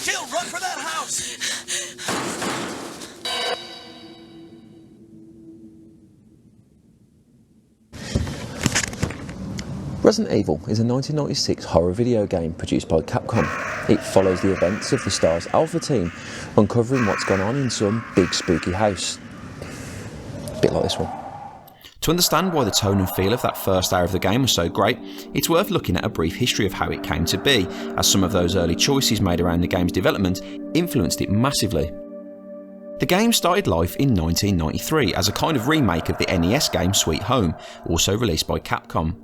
Jill, run for that house! Resident Evil is a 1996 horror video game produced by Capcom. It follows the events of the star's Alpha team, uncovering what's gone on in some big spooky house. A bit like this one. To understand why the tone and feel of that first hour of the game was so great, it's worth looking at a brief history of how it came to be, as some of those early choices made around the game's development influenced it massively. The game started life in 1993 as a kind of remake of the NES game Sweet Home, also released by Capcom.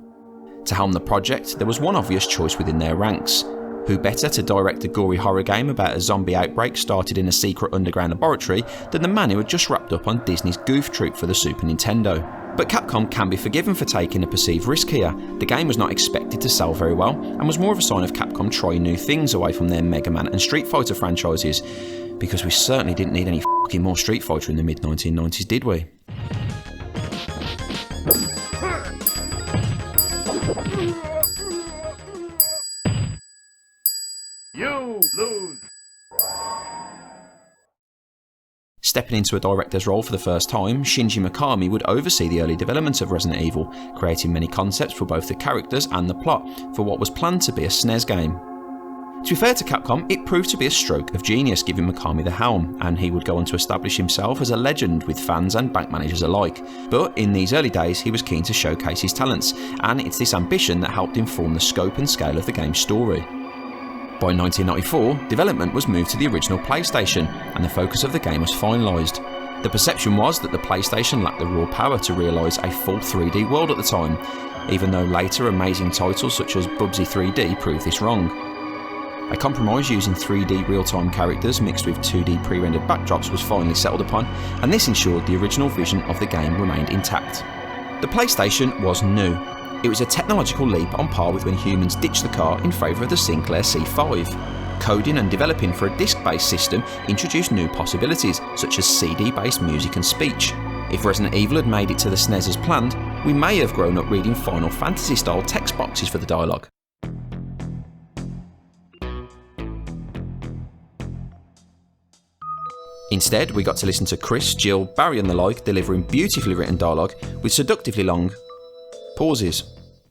To helm the project, there was one obvious choice within their ranks. Who better to direct a gory horror game about a zombie outbreak started in a secret underground laboratory than the man who had just wrapped up on Disney's Goof Troop for the Super Nintendo. But Capcom can be forgiven for taking a perceived risk here. The game was not expected to sell very well and was more of a sign of Capcom trying new things away from their Mega Man and Street Fighter franchises, because we certainly didn't need any fucking more Street Fighter in the mid-1990s, did we? You lose. Stepping into a director's role for the first time, Shinji Mikami would oversee the early development of Resident Evil, creating many concepts for both the characters and the plot for what was planned to be a SNES game. To be fair to Capcom, it proved to be a stroke of genius giving Mikami the helm, and he would go on to establish himself as a legend with fans and bank managers alike. But in these early days, he was keen to showcase his talents, and it's this ambition that helped inform the scope and scale of the game's story. By 1994, development was moved to the original PlayStation, and the focus of the game was finalised. The perception was that the PlayStation lacked the raw power to realise a full 3D world at the time, even though later amazing titles such as Bubsy 3D proved this wrong. A compromise using 3D real-time characters mixed with 2D pre-rendered backdrops was finally settled upon, and this ensured the original vision of the game remained intact. The PlayStation was new. It was a technological leap on par with when humans ditched the car in favour of the Sinclair C5. Coding and developing for a disc-based system introduced new possibilities, such as CD-based music and speech. If Resident Evil had made it to the SNES as planned, we may have grown up reading Final Fantasy-style text boxes for the dialogue. Instead, we got to listen to Chris, Jill, Barry and the like delivering beautifully written dialogue with seductively long pauses.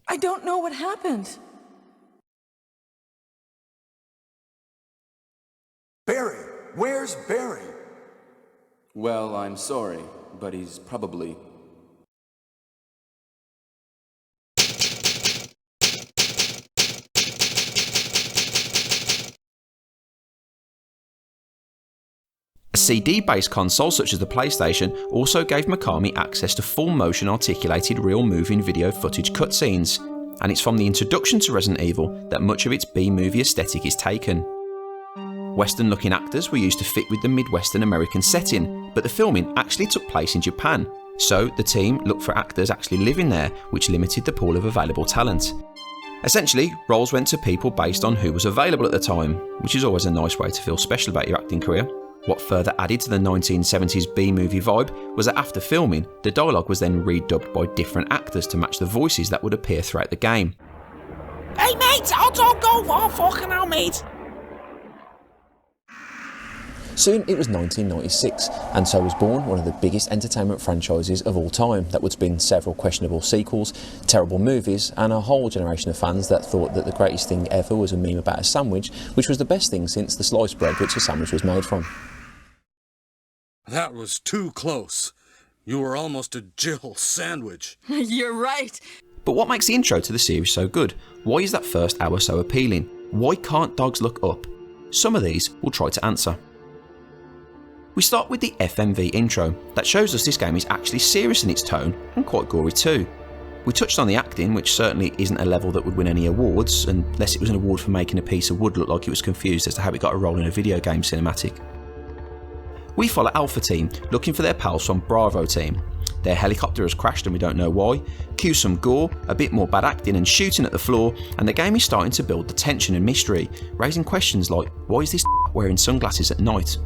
I don't know what happened. Barry! Where's Barry? Well, I'm sorry, but he's probably... A CD-based console such as the PlayStation also gave Mikami access to full-motion articulated real moving video footage cutscenes, and it's from the introduction to Resident Evil that much of its B-movie aesthetic is taken. Western-looking actors were used to fit with the Midwestern American setting, but the filming actually took place in Japan, so the team looked for actors actually living there, which limited the pool of available talent. Essentially, roles went to people based on who was available at the time, which is always a nice way to feel special about your acting career. What further added to the 1970s B-movie vibe was that after filming, the dialogue was then redubbed by different actors to match the voices that would appear throughout the game. Hey mate, I don't go for fucking hell mate. Soon it was 1996, and so was born one of the biggest entertainment franchises of all time that would spin several questionable sequels, terrible movies, and a whole generation of fans that thought that the greatest thing ever was a meme about a sandwich, which was the best thing since the sliced bread which a sandwich was made from. That was too close. You were almost a Jill sandwich. You're right. But what makes the intro to the series so good? Why is that first hour so appealing? Why can't dogs look up? Some of these we'll try to answer. We start with the FMV intro that shows us this game is actually serious in its tone and quite gory too. We touched on the acting, which certainly isn't a level that would win any awards, unless it was an award for making a piece of wood look like it was confused as to how it got a role in a video game cinematic. We follow Alpha Team looking for their pals from Bravo Team. Their helicopter has crashed and we don't know why. Cue some gore, a bit more bad acting and shooting at the floor, and the game is starting to build the tension and mystery, raising questions like, why is this wearing sunglasses at night?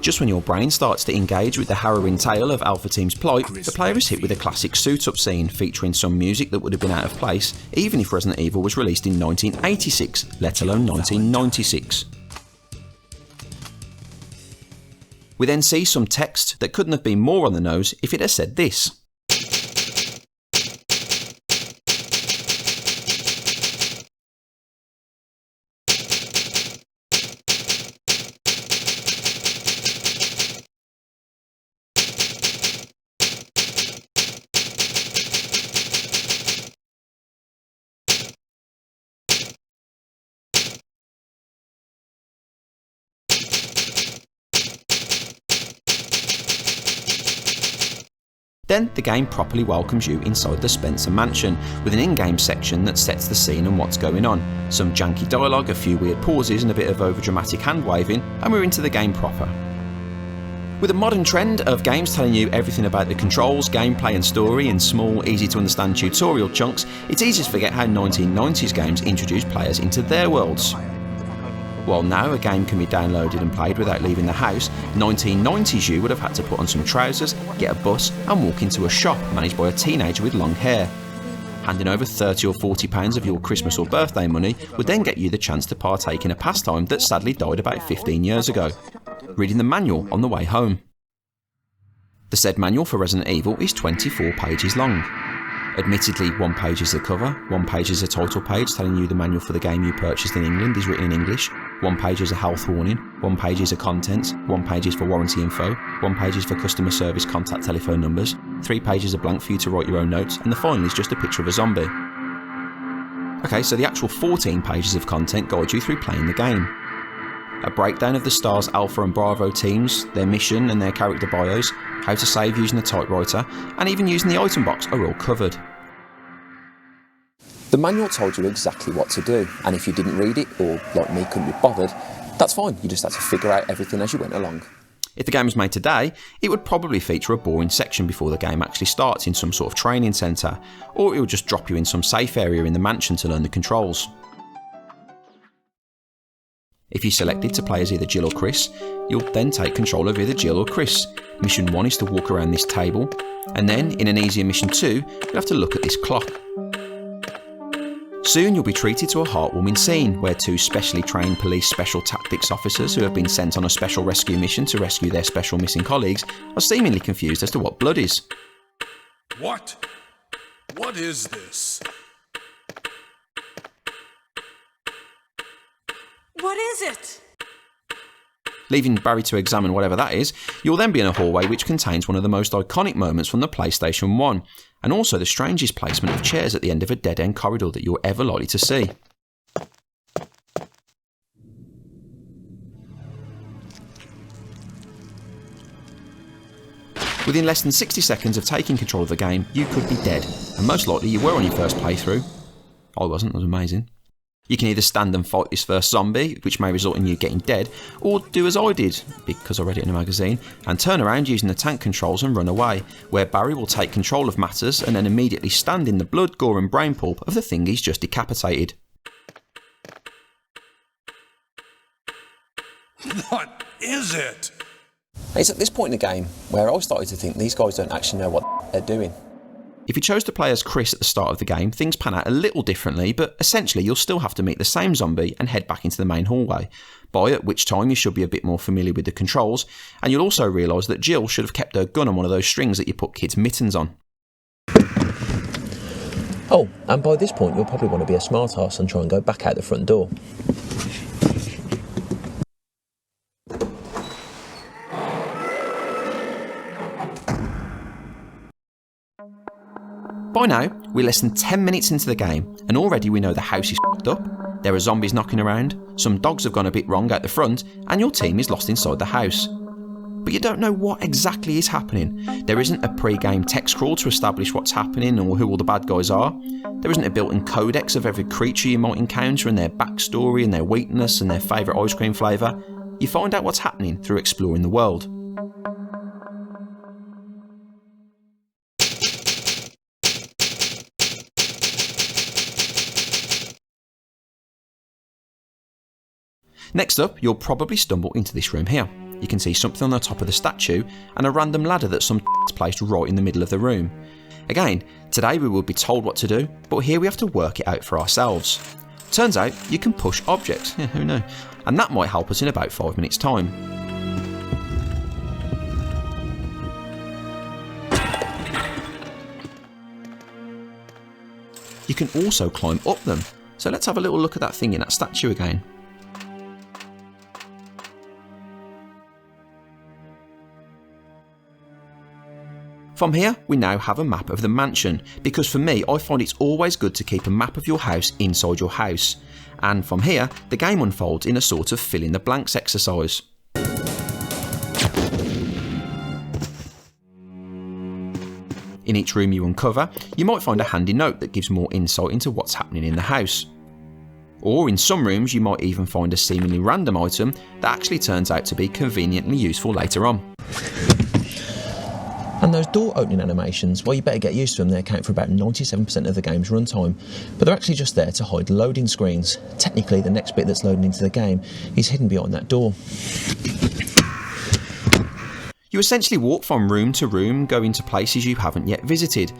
Just when your brain starts to engage with the harrowing tale of Alpha Team's plight, the player is hit with a classic suit-up scene featuring some music that would have been out of place even if Resident Evil was released in 1986, let alone 1996. We then see some text that couldn't have been more on the nose if it had said this. Then the game properly welcomes you inside the Spencer mansion, with an in-game section that sets the scene and what's going on. Some janky dialogue, a few weird pauses and a bit of overdramatic hand-waving, and we're into the game proper. With a modern trend of games telling you everything about the controls, gameplay and story in small, easy to understand tutorial chunks, it's easy to forget how 1990s games introduced players into their worlds. While now a game can be downloaded and played without leaving the house, 1990s you would have had to put on some trousers, get a bus and walk into a shop managed by a teenager with long hair. Handing over £30 or £40 of your Christmas or birthday money would then get you the chance to partake in a pastime that sadly died about 15 years ago: reading the manual on the way home. The said manual for Resident Evil is 24 pages long. Admittedly, one page is the cover, one page is a title page telling you the manual for the game you purchased in England is written in English, one page is a health warning, one page is a contents, one page is for warranty info, one page is for customer service contact telephone numbers, 3 pages are blank for you to write your own notes, and the final is just a picture of a zombie. Okay, so the actual 14 pages of content guide you through playing the game. A breakdown of the STARS Alpha and Bravo teams, their mission and their character bios, how to save using a typewriter, and even using the item box are all covered. The manual told you exactly what to do, and if you didn't read it, or like me couldn't be bothered, that's fine, you just had to figure out everything as you went along. If the game was made today, it would probably feature a boring section before the game actually starts in some sort of training centre, or it would just drop you in some safe area in the mansion to learn the controls. If you selected to play as either Jill or Chris, you'll then take control of either Jill or Chris. Mission 1 is to walk around this table, and then in an easier mission 2, you'll have to look at this clock. Soon you'll be treated to a heartwarming scene where 2 specially trained police special tactics officers who have been sent on a special rescue mission to rescue their special missing colleagues are seemingly confused as to what blood is. What? What is this? What is it? Leaving Barry to examine whatever that is, you'll then be in a hallway which contains one of the most iconic moments from the PlayStation 1, and also the strangest placement of chairs at the end of a dead-end corridor that you're ever likely to see. Within less than 60 seconds of taking control of the game, you could be dead, and most likely you were on your first playthrough. I wasn't, it was amazing. You can either stand and fight this first zombie, which may result in you getting dead, or do as I did, because I read it in a magazine, and turn around using the tank controls and run away, where Barry will take control of matters and then immediately stand in the blood, gore and brain pulp of the thing he's just decapitated. What is it? It's at this point in the game where I started to think these guys don't actually know what they're doing. If you chose to play as Chris at the start of the game, things pan out a little differently, but essentially you'll still have to meet the same zombie and head back into the main hallway, by at which time you should be a bit more familiar with the controls, and you'll also realise that Jill should have kept her gun on one of those strings that you put kids' mittens on. Oh, and by this point you'll probably want to be a smart ass and try and go back out the front door. By now, we're less than 10 minutes into the game, and already we know the house is f***ed up, there are zombies knocking around, some dogs have gone a bit wrong out the front, and your team is lost inside the house. But you don't know what exactly is happening. There isn't a pre-game text crawl to establish what's happening or who all the bad guys are. There isn't a built-in codex of every creature you might encounter and their backstory and their weakness and their favourite ice cream flavour. You find out what's happening through exploring the world. Next up, you'll probably stumble into this room here. You can see something on the top of the statue and a random ladder that some placed right in the middle of the room. Again, today we will be told what to do, but here we have to work it out for ourselves. Turns out you can push objects, yeah, who knew, and that might help us in about 5 minutes time. You can also climb up them, so let's have a little look at that thing in that statue again. From here, we now have a map of the mansion, because for me, I find it's always good to keep a map of your house inside your house. And from here, the game unfolds in a sort of fill in the blanks exercise. In each room you uncover, you might find a handy note that gives more insight into what's happening in the house. Or in some rooms you might even find a seemingly random item that actually turns out to be conveniently useful later on. And those door opening animations, well, you better get used to them. They account for about 97% of the game's runtime, but they're actually just there to hide loading screens. Technically, the next bit that's loading into the game is hidden behind that door. You essentially walk from room to room, going to places you haven't yet visited.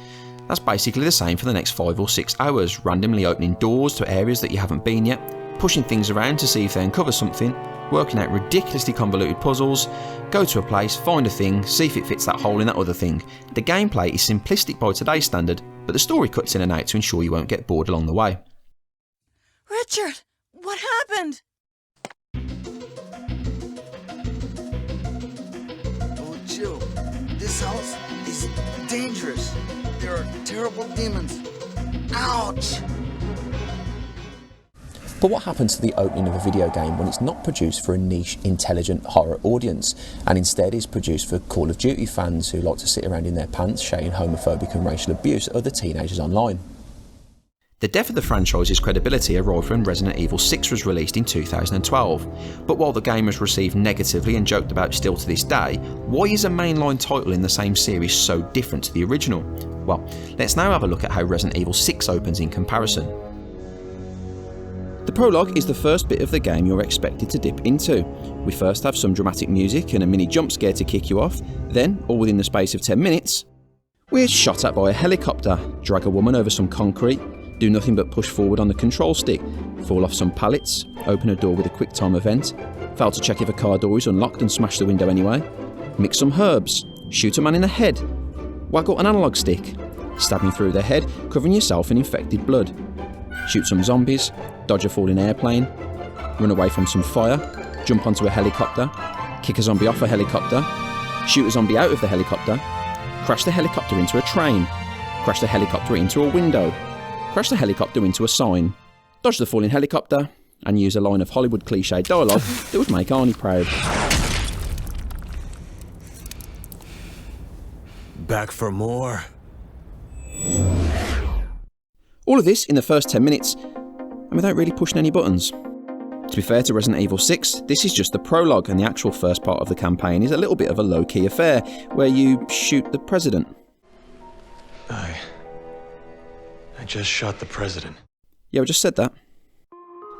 That's basically the same for the next 5 or 6 hours, randomly opening doors to areas that you haven't been yet, pushing things around to see if they uncover something, working out ridiculously convoluted puzzles, go to a place, find a thing, see if it fits that hole in that other thing. The gameplay is simplistic by today's standard, but the story cuts in and out to ensure you won't get bored along the way. Richard, what happened? Oh, Jill, this house is dangerous. There are terrible demons. Ouch! But what happens to the opening of a video game when it's not produced for a niche, intelligent horror audience, and instead is produced for Call of Duty fans who like to sit around in their pants shouting homophobic and racial abuse at other teenagers online? The death of the franchise's credibility arrived when Resident Evil 6 was released in 2012, but while the game was received negatively and joked about still to this day, why is a mainline title in the same series so different to the original? Well, let's now have a look at how Resident Evil 6 opens in comparison. The prologue is the first bit of the game you're expected to dip into. We first have some dramatic music and a mini jump scare to kick you off, then, all within the space of 10 minutes, we're shot at by a helicopter, drag a woman over some concrete, do nothing but push forward on the control stick, fall off some pallets, open a door with a quick time event, fail to check if a car door is unlocked and smash the window anyway, mix some herbs, shoot a man in the head, waggle an analog stick, stabbing through their head, covering yourself in infected blood, shoot some zombies, dodge a falling airplane, run away from some fire, jump onto a helicopter, kick a zombie off a helicopter, shoot a zombie out of the helicopter, crash the helicopter into a train, crash the helicopter into a window, crash the helicopter into a sign, dodge the falling helicopter, and use a line of Hollywood cliché dialogue that would make Arnie proud. Back for more. All of this in the first 10 minutes, and without really pushing any buttons. To be fair to Resident Evil 6, this is just the prologue, and the actual first part of the campaign is a little bit of a low-key affair, where you shoot the president. I just shot the president. Yeah, I just said that.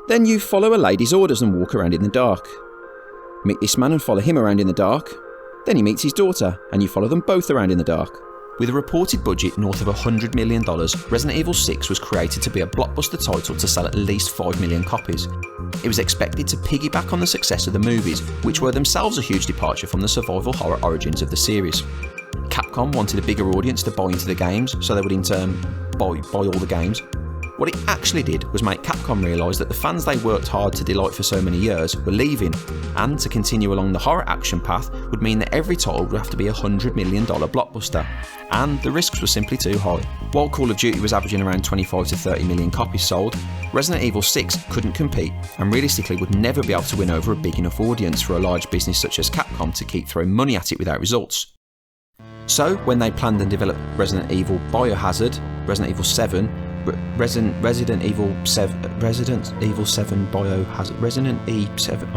Then you follow a lady's orders and walk around in the dark. Meet this man and follow him around in the dark. Then he meets his daughter, and you follow them both around in the dark. With a reported budget north of $100 million, Resident Evil 6 was created to be a blockbuster title to sell at least 5 million copies. It was expected to piggyback on the success of the movies, which were themselves a huge departure from the survival horror origins of the series. Capcom wanted a bigger audience to buy into the games, so they would in turn buy all the games. What it actually did was make Capcom realise that the fans they worked hard to delight for so many years were leaving, and to continue along the horror action path would mean that every title would have to be a $100 million blockbuster, and the risks were simply too high. While Call of Duty was averaging around 25 to 30 million copies sold, Resident Evil 6 couldn't compete, and realistically would never be able to win over a big enough audience for a large business such as Capcom to keep throwing money at it without results. So, when they planned and developed Resident Evil Biohazard, Resident Evil 7, Resident Evil 7 Biohazard, Resident Evil 7.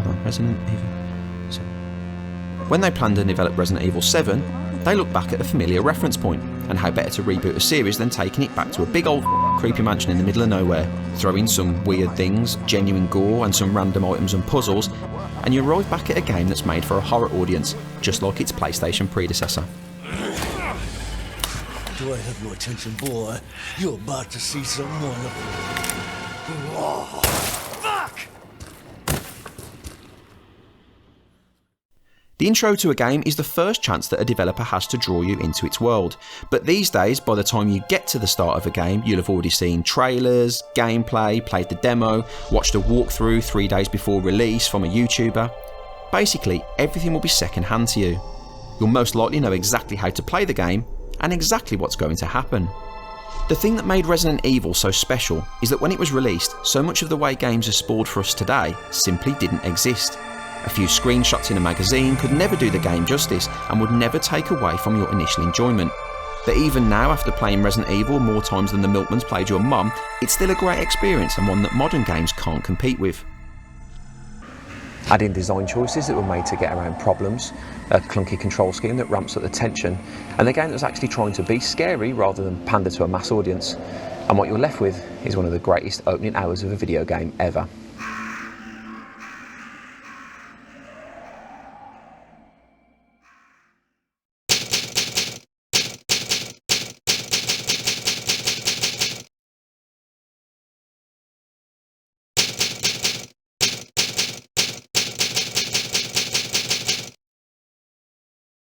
When they planned and developed Resident Evil 7, they looked back at a familiar reference point, and how better to reboot a series than taking it back to a big old creepy mansion in the middle of nowhere, throw in some weird things, genuine gore and some random items and puzzles, and you arrive back at a game that's made for a horror audience, just like its PlayStation predecessor. Do I have your attention, boy? You're about to see some wonderful... Oh, fuck! The intro to a game is the first chance that a developer has to draw you into its world, but these days, by the time you get to the start of a game, you'll have already seen trailers, gameplay, played the demo, watched a walkthrough 3 days before release from a YouTuber. Basically, everything will be second hand to you. You'll most likely know exactly how to play the game, and exactly what's going to happen. The thing that made Resident Evil so special is that when it was released, so much of the way games are spoiled for us today simply didn't exist. A few screenshots in a magazine could never do the game justice and would never take away from your initial enjoyment. But even now, after playing Resident Evil more times than the Milkmans played your mum, it's still a great experience and one that modern games can't compete with. Add in design choices that were made to get around problems, a clunky control scheme that ramps up the tension, and the game that's actually trying to be scary rather than pander to a mass audience. And what you're left with is one of the greatest opening hours of a video game ever.